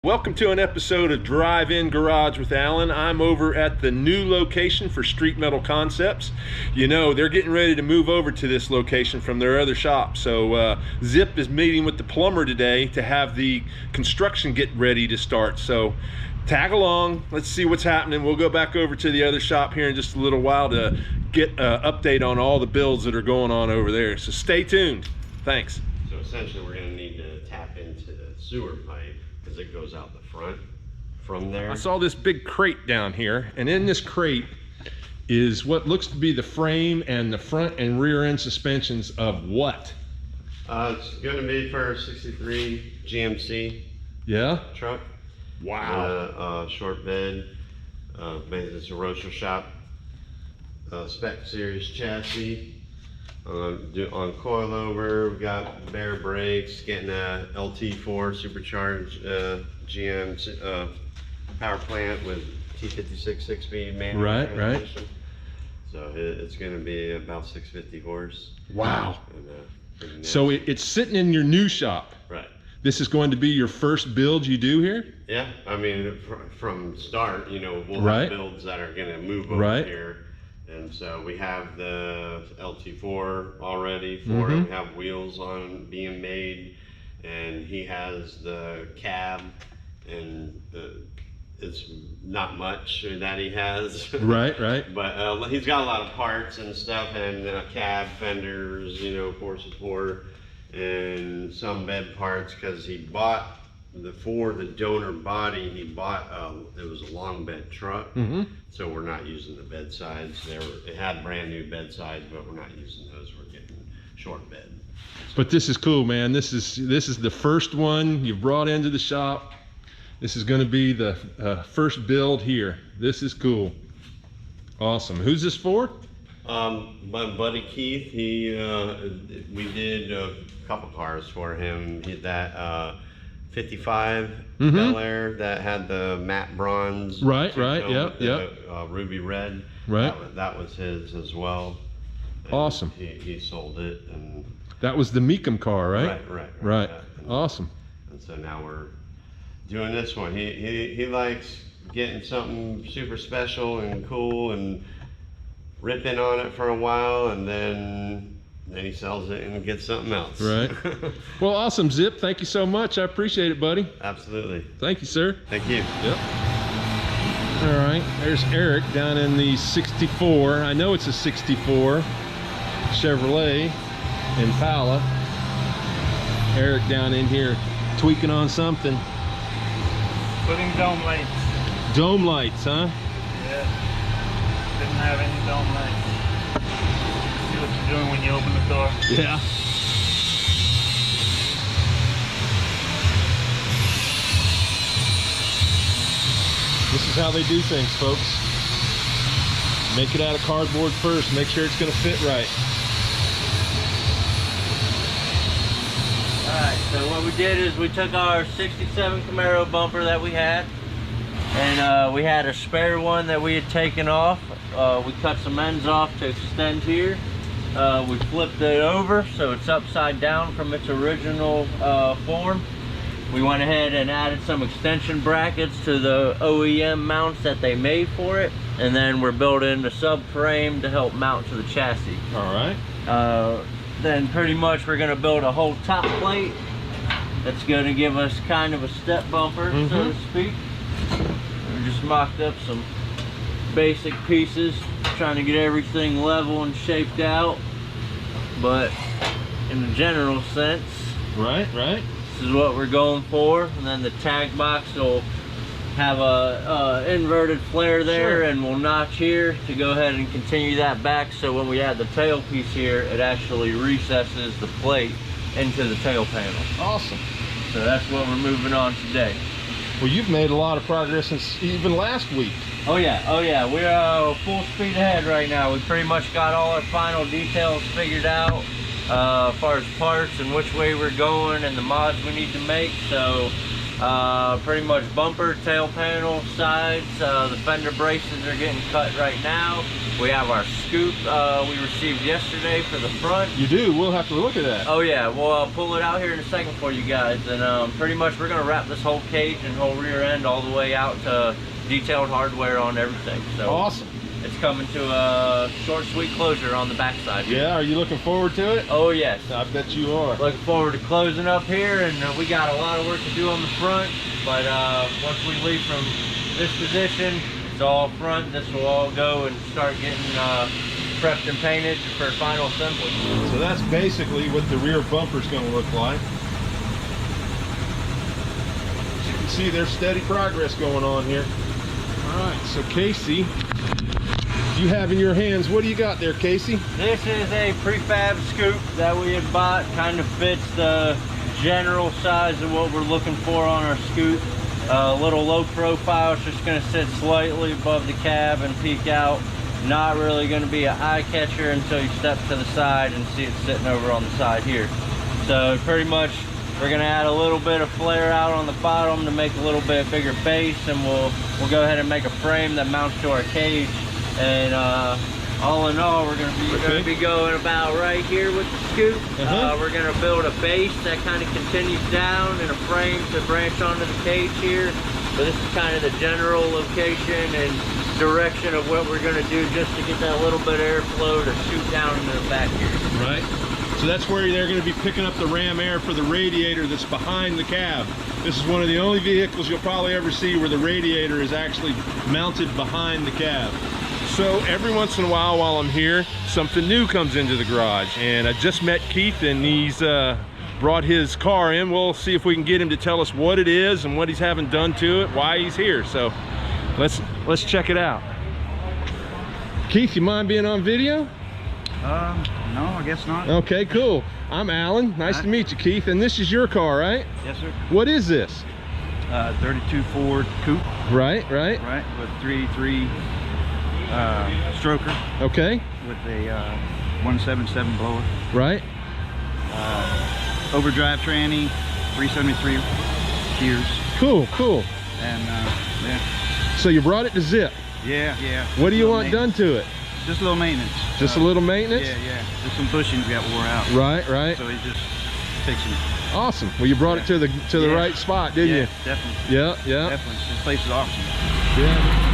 Welcome to an episode of Drive-In Garage with Alan. I'm over at the new location for Street Metal Concepts. You know, they're getting ready to move over to this location from their other shop. So Zip is meeting with the plumber today to have the construction get ready to start. So tag along, let's see what's happening. We'll go back over to the other shop here in just a little while to get an update on all the builds that are going on over there. So stay tuned. Thanks. So essentially we're going to need to tap into the sewer pipe, because it goes out the front from there. I saw this big crate down here, and in this crate is what looks to be the frame and the front and rear end suspensions of what? It's going to be for a 63 GMC truck. Wow. Short bed. Basically it's a roaster shop spec series chassis. On coilover, we've got bare brakes, getting a LT4 supercharged GM power plant with T56 6-speed manual transmission. Right. So it's going to be about 650 horse. Wow. And, so it's sitting in your new shop. Right. This is going to be your first build you do here? Yeah, I mean, from start, you know, we'll have builds that are going to move over here. And so we have the LT4 already for it. We have wheels being made, and he has the cab, and it's not much that he has. Right. But he's got a lot of parts and stuff, and cab fenders, you know, for support, and some bed parts, because he bought for the donor body, he bought it was a long bed truck. So we're not using the bed sides. It had brand new bed sides, but we're not using those. We're getting short bed. But this is cool, man. This is the first one you brought into the shop. This is going to be the first build here. This is cool. Awesome. Who's this for? My buddy Keith. We did a couple cars for him. That 55 Bel Air that had the matte bronze. Right. Yep. Ruby red. Right. That was his as well. And awesome. He sold it, and that was the Meekum car, right? Right. Awesome. And so now we're doing this one. He likes getting something super special and cool and ripping on it for a while, and then he sells it and gets something else. Right. Well, awesome, Zip. Thank you so much. I appreciate it, buddy. Absolutely. Thank you, sir. Thank you. Yep. All right. There's Eric down in the 64. I know it's a 64 Chevrolet Impala. Eric down in here tweaking on something. Putting dome lights. Dome lights, huh? Yeah. Didn't have any dome lights. See what you're doing when you open the door. Yeah. This is how they do things, folks. Make it out of cardboard first. Make sure it's going to fit right. Alright, so what we did is we took our 67 Camaro bumper that we had, and we had a spare one that we had taken off. We cut some ends off to extend here. We flipped it over so it's upside down from its original form. We went ahead and added some extension brackets to the OEM mounts that they made for it, and then we're building the subframe to help mount to the chassis. All right. Then pretty much we're going to build a whole top plate that's going to give us kind of a step bumper, so to speak. We just mocked up some basic pieces, trying to get everything level and shaped out, but in the general sense, right, this is what we're going for. And then the tag box will have a inverted flare there, and we'll notch here to go ahead and continue that back, so when we add the tail piece here, it actually recesses the plate into the tail panel. Awesome. So that's what we're moving on today. Well, you've made a lot of progress since even last week. Oh yeah, we're full speed ahead right now. We pretty much got all our final details figured out, as far as parts and which way we're going and the mods we need to make. So Pretty much bumper, tail panel, sides. The fender braces are getting cut right now. We have our scoop we received yesterday for the front. You do? We'll have to look at that. Oh yeah, we'll pull it out here in a second for you guys. And pretty much we're gonna wrap this whole cage and whole rear end all the way out to detailed hardware on everything. So awesome. It's coming to a short, sweet closure on the backside here. Yeah, are you looking forward to it? Oh yes. I bet you are. Looking forward to closing up here, and we got a lot of work to do on the front, but once we leave from this position, it's all front. This will all go and start getting prepped and painted for final assembly. So that's basically what the rear bumper's going to look like. As you can see, there's steady progress going on here. All right, so Casey, you have in your hands, what do you got there, Casey? This is a prefab scoop that we had bought. Kind of fits the general size of what we're looking for on our scoop. A little low profile. It's just going to sit slightly above the cab and peek out. Not really going to be an eye catcher until you step to the side and see it sitting over on the side here. So pretty much we're going to add a little bit of flare out on the bottom to make a little bit bigger base, and we'll go ahead and make a frame that mounts to our cage. And all in all, we're going to be going about right here with the scoop. We're going to build a base that kind of continues down and a frame to branch onto the cage here. But this is kind of the general location and direction of what we're going to do, just to get that little bit of airflow to shoot down into the back here. Right. So that's where they're going to be picking up the ram air for the radiator that's behind the cab. This is one of the only vehicles you'll probably ever see where the radiator is actually mounted behind the cab. So every once in a while I'm here, something new comes into the garage, and I just met Keith, and he's brought his car in. We'll see if we can get him to tell us what it is and what he's having done to it, why he's here. So let's check it out. Keith, you mind being on video? No, I guess not. Okay, cool. I'm Alan. Nice to meet you, Keith. And this is your car, right? Yes, sir. What is this? 32 Ford Coupe. Right. Right, with 383 stroker. Okay. With a 177 blower. Right. Overdrive tranny, 373 gears. Cool. And yeah. So you brought it to Zip. Yeah. What do you want done to it? Just a little maintenance. Just a little maintenance? Yeah. Just some bushings got wore out. Right. So he's just fixing it. Awesome. Well, you brought it to the right spot, didn't you? Definitely. Yeah. Definitely. This place is awesome. Yeah.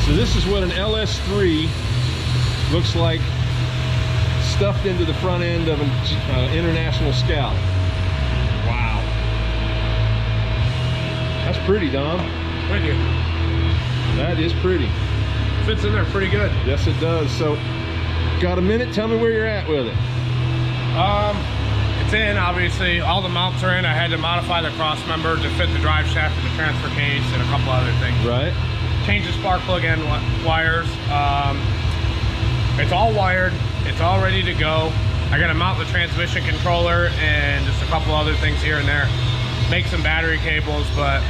So this is what an LS3 looks like stuffed into the front end of an International Scout. Wow. That's pretty, Dom. Thank you. That is pretty. Fits in there pretty good. Yes, it does. So, got a minute? Tell me where you're at with it. It's in, obviously. All the mounts are in. I had to modify the cross member to fit the drive shaft and the transfer case and a couple other things. Right. Change the spark plug end wires. It's all wired. It's all ready to go. I got to mount the transmission controller and just a couple other things here and there. Make some battery cables, but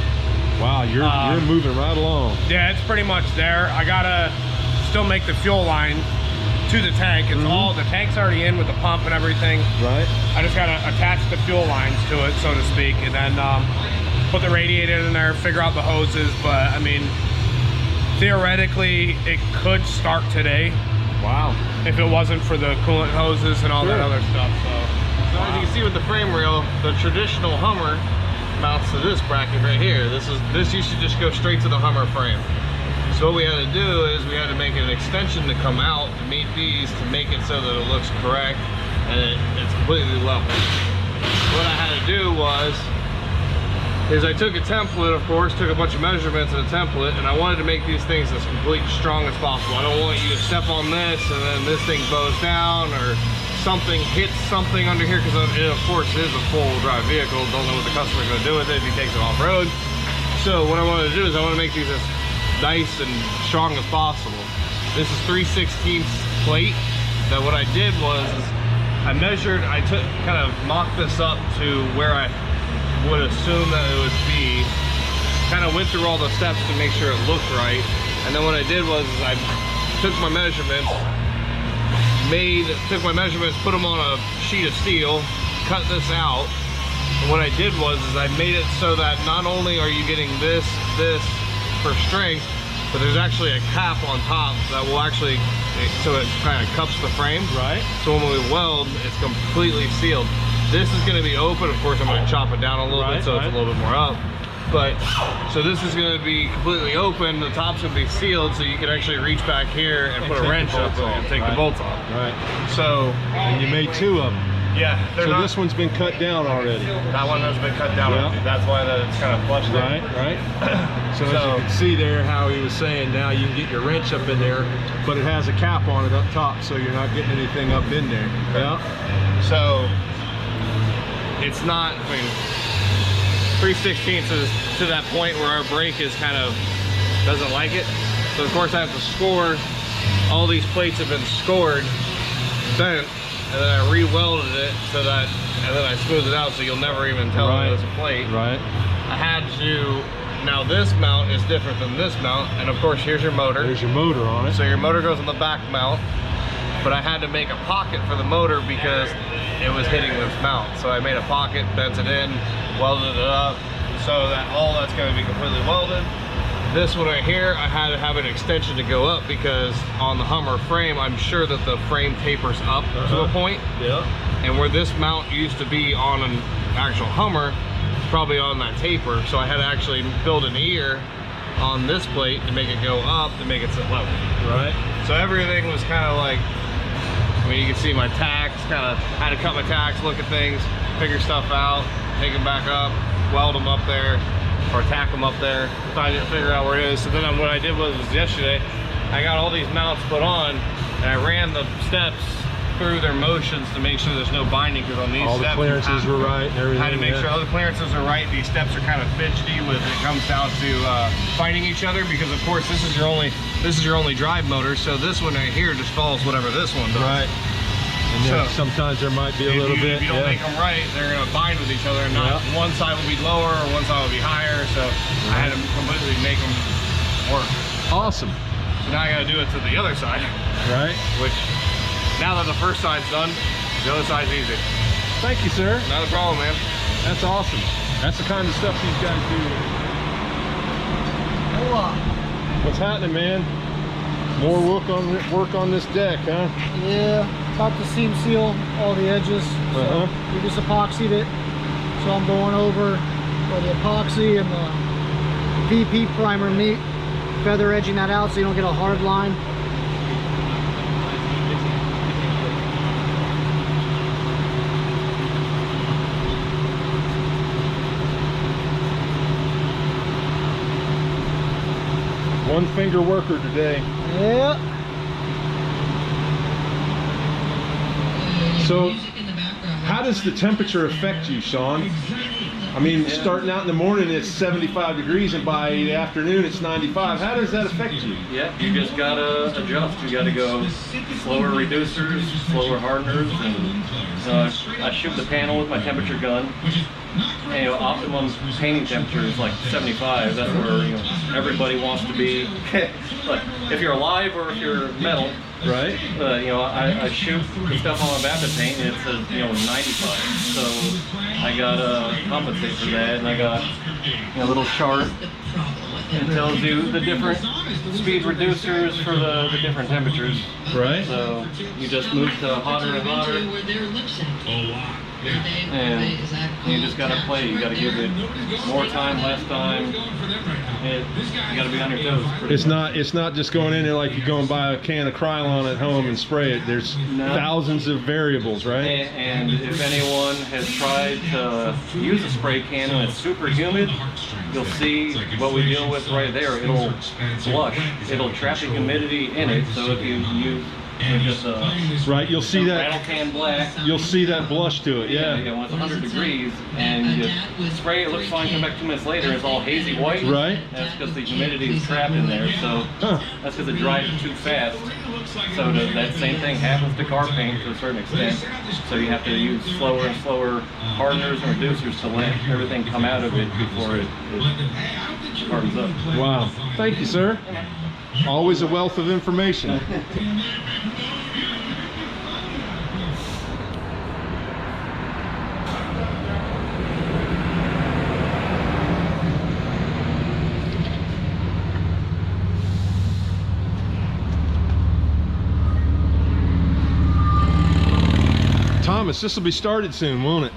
wow, you're moving right along. Yeah, it's pretty much there. I gotta still make the fuel line to the tank. It's all, the tank's already in with the pump and everything. Right. I just gotta attach the fuel lines to it, so to speak, and then put the radiator in there, figure out the hoses. But I mean, theoretically, it could start today. Wow. If it wasn't for the coolant hoses and all that other stuff. So as you can see with the frame rail, the traditional Hummer mounts to this bracket right here. This used to just go straight to the Hummer frame. So what we had to do is we had to make an extension to come out to meet these, to make it so that it looks correct and it's completely level. What I had to do is I took a template, of course, took a bunch of measurements in a template, and I wanted to make these things as complete and strong as possible. I don't want you to step on this and then this thing bows down, or something hits something under here, because it, of course, is a four-wheel drive vehicle. Don't know what the customer's going to do with it if he takes it off-road. So what I wanted to do is I want to make these as nice and strong as possible. This is 3/16 plate. That what I did was I measured, kind of mocked this up to where I would assume that it would be kind of went through all the steps to make sure it looked right. And then what I did was I took my measurements, put them on a sheet of steel, cut this out. And what I did was I made it so that not only are you getting this for strength, but there's actually a cap on top that will actually, so it kind of cups the frame. Right. So when we weld, it's completely sealed. This is going to be open. Of course, I'm going to chop it down a little bit so it's a little bit more up. But, so this is going to be completely open. The top's going to be sealed, so you can actually reach back here and put a wrench up and take the bolts off. Right. So, And you made 2 of them. yeah, So this one's been cut down already. that one has been cut down. Yeah. That's why it's kind of flushed in. Right. So as you can see there, how he was saying, now you can get your wrench up in there, but it has a cap on it up top, so you're not getting anything up in there. Yeah. So it's not, I mean, 3/16 is to that point where our brake is kind of doesn't like it. So of course I have to score. All these plates have been scored, bent, and then I re-welded it so that, and then I smoothed it out so you'll never even tell that it's a plate. Right. I had to, now this mount is different than this mount, and of course here's your motor. There's your motor on it. So your motor goes on the back mount, but I had to make a pocket for the motor because it was hitting this mount. So I made a pocket, bent it in, welded it up, so that all that's going to be completely welded. This one right here, I had to have an extension to go up because on the Hummer frame, I'm sure that the frame tapers up to a point. Yeah. And where this mount used to be on an actual Hummer, it's probably on that taper. So I had to actually build an ear on this plate to make it go up to make it sit level. Right. So everything was kind of like, I mean, you can see my tacks, kind of had to cut my tacks, look at things, figure stuff out, take them back up, weld them up there, or tack them up there, figure out where it is. So then what I did was yesterday, I got all these mounts put on, and I ran the steps through their motions to make sure there's no binding, because on these All steps, the clearances were right and everything. I had to make sure all the clearances are right. These steps are kind of fidgety when it comes down to fighting each other, because of course this is your only drive motor. So this one right here just follows whatever this one does. Right. And then sometimes there might be a little bit. If you don't make them right, they're going to bind with each other, and not one side will be lower or one side will be higher. So I had to completely make them work. Awesome. So now I got to do it to the other side. Right. Which, now that the first side's done, the other side's easy. Thank you, sir. Not a problem, man. That's awesome. That's the kind of stuff these guys do. What's happening, man? More work on this deck, huh? Yeah, about to seam seal all the edges. So we just epoxied it. So I'm going over where the epoxy and the VP primer meet, feather edging that out so you don't get a hard line. One finger worker today. Yeah. So, how does the temperature affect you, Sean? I mean, starting out in the morning it's 75 degrees and by the afternoon it's 95. How does that affect you? Yeah, you just gotta adjust. You gotta go slower reducers, slower hardeners, and I shoot the panel with my temperature gun. And, optimum painting temperature is like 75. That's where everybody wants to be. Like if you're alive or if you're metal, right? I shoot the stuff on my Vapid paint and it says 95. So I gotta compensate for that, and I got a little chart. It tells you the different speed reducers for the different temperatures. Right. So you just move to hotter and hotter. And you just gotta play. You gotta give it more time, less time. You gotta be on your toes. It's not just going in there like you go and buy a can of Krylon at home and spray it. There's thousands of variables, right? And if anyone has tried to use a spray can and it's super humid, you'll see what we deal with right there. It'll flush. It'll trap the humidity in it. So if you use with just right, you'll see that rattle can black. You'll see that blush to it, yeah. When it's 100 degrees and you spray it, looks fine, come back 2 minutes later, it's all hazy white. Right. That's because the humidity is trapped in there, so that's because it dries too fast. So that same thing happens to car paint to a certain extent. So you have to use slower and slower hardeners and reducers to let everything come out of it before it hardens up. Wow. Thank you, sir. Always a wealth of information. Thomas, this will be started soon, won't it?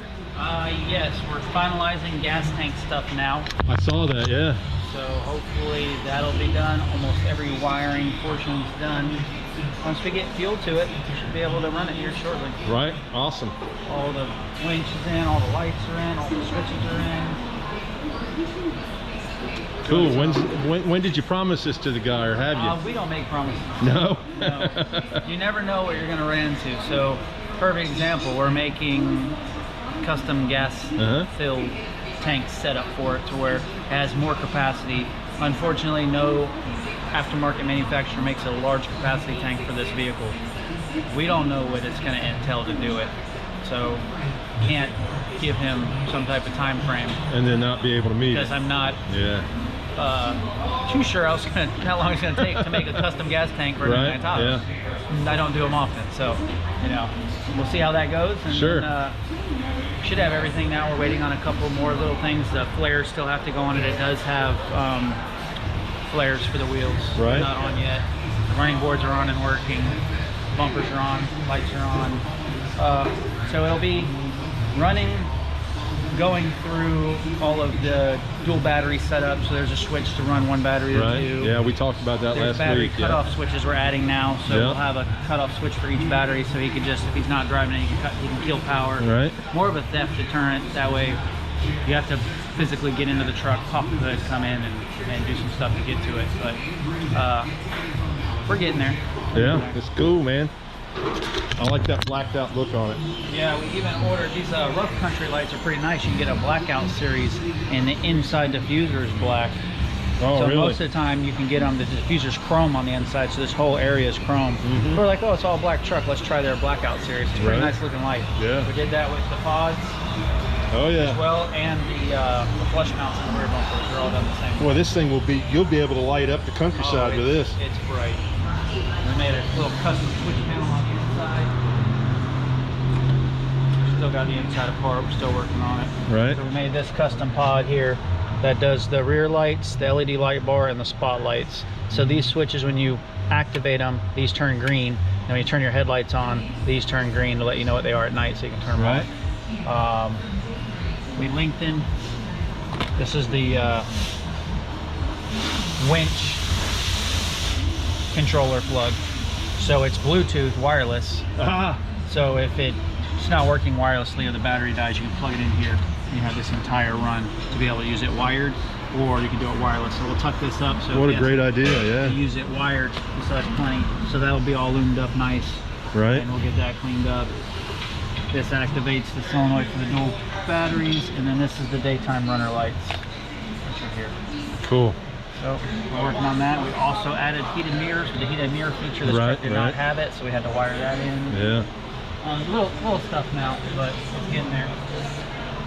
Yes, we're finalizing gas tank stuff now. I saw that, yeah. So hopefully that'll be done. Almost every wiring portion's done. Once we get fuel to it, we should be able to run it here shortly. Right, awesome. All the winches in, all the lights are in, all the switches are in. Cool. When did you promise this to the guy, or have you? We don't make promises. No? No. You never know what you're going to run into. So, perfect example, we're making custom gas filled tank setup for it to where it has more capacity. Unfortunately, no aftermarket manufacturer makes a large capacity tank for this vehicle. We don't know what it's going to entail to do it, so can't give him some type of time frame and then not be able to meet it, because I'm not too sure how long it's going to take to make a custom gas tank for right, Impala. I don't do them often, so you know, we'll see how that goes. And then, should have everything now. We're waiting on a couple more little things. The flares still have to go on it. It does have flares for the wheels. Right. Not on yet. The running boards are on and working. Bumpers are on. Lights are on. So it'll be running, going through all of the dual battery setup. So there's a switch to run one battery to two. Yeah, we talked about that There's last battery week. cutoff switches we're adding now, so we'll have a cutoff switch for each battery, so he can just, if he's not driving it, he can kill power. Right. More of a theft deterrent. That way, you have to physically get into the truck, pop the hood, come in, and do some stuff to get to it. But we're getting there. Yeah, it's cool, man. I like that blacked out look on it. Yeah, we even ordered these rough country lights. Are pretty nice. You can get a blackout series, and the inside diffuser is black. Oh, so really? most of the time you can get them, the diffuser's chrome on the inside, so this whole area is chrome. We're like, oh, it's all black truck, let's try their blackout series. It's a pretty nice looking light. Yeah. We did that with the pods as well, and the flush mounts and the rear bumpers. They're all done the same. Well, this thing will be, you'll be able to light up the countryside with this. It's bright. We made a little custom switch panel on the inside. Still got the inside apart, we're still working on it. Right. So we made this custom pod here that does the rear lights, the LED light bar, and the spotlights. So these switches, when you activate them, these turn green. And when you turn your headlights on, these turn green to let you know what they are at night, so you can turn them off. We lengthened. This is the winch controller plug. So it's Bluetooth wireless. So if it's not working wirelessly or the battery dies, you can plug it in here. You have this entire run to be able to use it wired, or you can do it wireless. So we'll tuck this up. So what a great idea, yeah. Use it wired, so that's plenty. So that'll be all loomed up nice. Right. And we'll get that cleaned up. This activates the solenoid for the dual batteries, and then this is the daytime runner lights, which are here. Cool. So we're working on that. We also added heated mirrors with the heated mirror feature. This truck did not have it, so we had to wire that in. Yeah. Little stuff now, but it's getting there.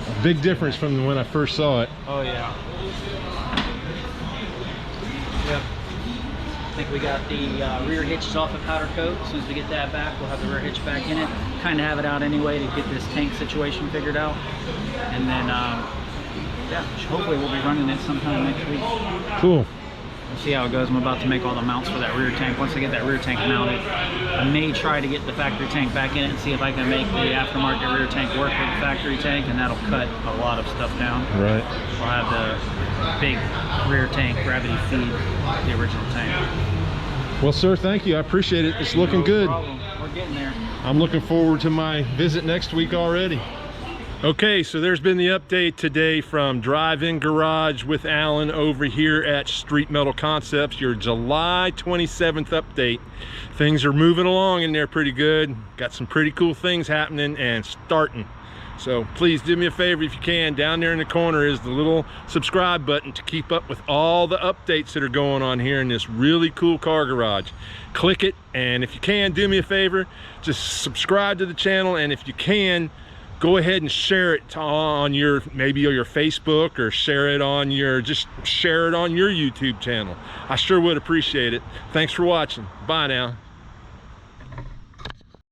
A big difference from when I first saw it. Oh yeah. Yep. I think we got the rear hitches off of powder coat. As soon as we get that back, we'll have the rear hitch back in it. Kind of have it out anyway to get this tank situation figured out. And then, yeah, hopefully we'll be running it sometime next week. Cool. We'll see how it goes. I'm about to make all the mounts for that rear tank. Once I get that rear tank mounted, I may try to get the factory tank back in it and see if I can make the aftermarket rear tank work with the factory tank, and that'll cut a lot of stuff down. Right. We'll have the big rear tank gravity feed the original tank. Well, sir, thank you. I appreciate it. It's looking good. No problem. We're getting there. I'm looking forward to my visit next week already. Okay, so there's been the update today from Drive-In Garage with Alan over here at Street Metal Concepts, your July 27th update. Things are moving along in there pretty good. Got some pretty cool things happening and starting. So please do me a favor if you can. Down there in the corner is the little subscribe button to keep up with all the updates that are going on here in this really cool car garage. Click it, and if you can, do me a favor, just subscribe to the channel, and if you can, go ahead and share it on your, maybe your Facebook, or share it on your, just share it on your YouTube channel. I sure would appreciate it. Thanks for watching. Bye now.